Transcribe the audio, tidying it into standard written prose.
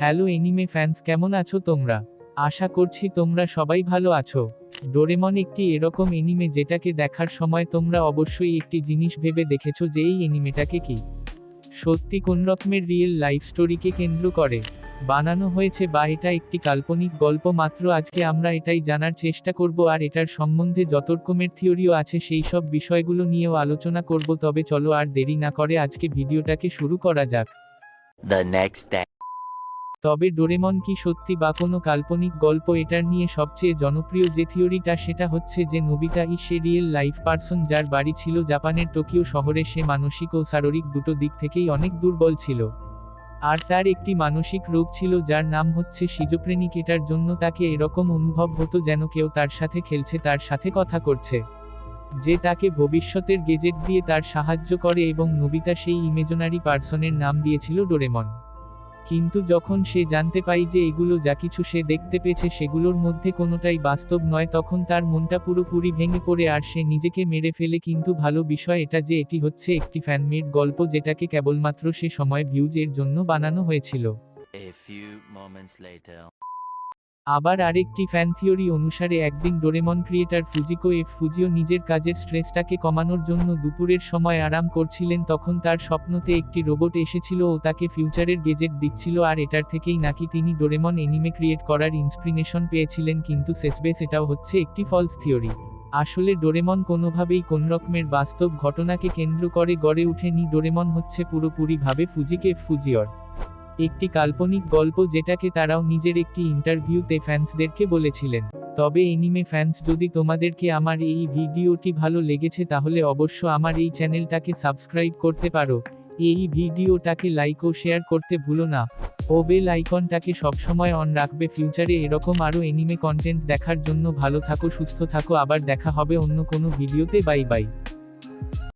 Hello anime fans, কেমন আছো তোমরা? আশা করছি তোমরা সবাই ভালো আছো। ডোরেমন একটি এরকম এনিমে যেটাকে দেখার সময় তোমরা অবশ্যই একটি জিনিস ভেবে দেখেছো যে এই এনিমেটাকে কি সত্যি কোন রকমের রিয়েল লাইফ স্টোরিকে কেন্দ্র করে বানানো হয়েছে, বা এটা একটি কাল্পনিক গল্প মাত্র। আজকে আমরা এটাই জানার চেষ্টা করব, আর এটার সম্বন্ধে যত রকমের থিওরিও আছে সেই সব বিষয়গুলো নিয়েও আলোচনা করব। তবে চলো আর দেরি না করে আজকে ভিডিওটাকে শুরু করা যাক। The next day. তবে ডোরেমন কি সত্যি বা কোনো কাল্পনিক গল্প? এটার নিয়ে সবচেয়ে জনপ্রিয় যে থিওরিটা সেটা হচ্ছে যে নোবিতা সে রিয়েল লাইফ পার্সন, যার বাড়ি ছিল জাপানের টোকিও শহরে। সে মানসিক ও শারীরিক দুটো দিক থেকেই অনেক দুর্বল ছিল, আর তার একটি মানসিক রোগ ছিল যার নাম হচ্ছে সিজোফ্রেনিক। এটার জন্য তাকে এরকম অনুভব হতো যেন কেউ তার সাথে খেলছে, তার সাথে কথা করছে, যে তাকে ভবিষ্যতের গেজেট দিয়ে তার সাহায্য করে, এবং নোবিতা সেই ইমেজিনারি পার্সনের নাম দিয়েছিল ডোরেমন। কিন্তু যখন সে জানতে পায় যে এগুলো যা কিছু সে দেখতে পেয়েছে সেগুলোর মধ্যে কোনোটাই বাস্তব নয়, তখন তার মনটা পুরোপুরি ভেঙে পড়ে আর সে নিজেকে মেরে ফেলে। কিন্তু ভালো বিষয় এটা যে এটি হচ্ছে একটি ফ্যানমেড গল্প, যেটাকে কেবলমাত্র সে সময় ভিউজ এর জন্য বানানো হয়েছিল। A few moments later. আবার আরেকটি ফ্যান থিওরি অনুসারে একদিন ডোরেমন ক্রিয়েটার ফুজিও নিজের কাজের স্ট্রেসটাকে কমানোর জন্য দুপুরের সময় আরাম করছিলেন। তখন তার স্বপ্নতে একটি রোবট এসেছিল ও তাকে ফিউচারের গেজেট দিচ্ছিল, আর এটার থেকেই নাকি তিনি ডোরেমন এনিমে ক্রিয়েট করার ইন্সপিরেশন পেয়েছিলেন। কিন্তু শেষবেশ এটাও হচ্ছে একটি ফলস থিওরি। আসলে ডোরেমন কোনোভাবেই কোনরকমের বাস্তব ঘটনাকে কেন্দ্র করে গড়ে ওঠেনি। ডোরেমন হচ্ছে পুরোপুরিভাবে ফুজিওর একটি কাল্পনিক গল্প, যেটাকে তারাও নিজের একটি ইন্টারভিউতে ফ্যান্সদেরকে বলেছিলেন। তবে এনিমে ফ্যান্স, যদি তোমাদেরকে আমার এই ভিডিওটি ভালো লেগেছে তাহলে অবশ্য আমার এই চ্যানেলটাকে সাবস্ক্রাইব করতে পারো, এই ভিডিওটাকে লাইক ও শেয়ার করতে ভুলো না, ও বেল আইকনটাকে সবসময় অন রাখবে ফিউচারে এরকম আরও এনিমে কন্টেন্ট দেখার জন্য। ভালো থাকো, সুস্থ থাকো, আবার দেখা হবে অন্য কোনো ভিডিওতে। Bye bye.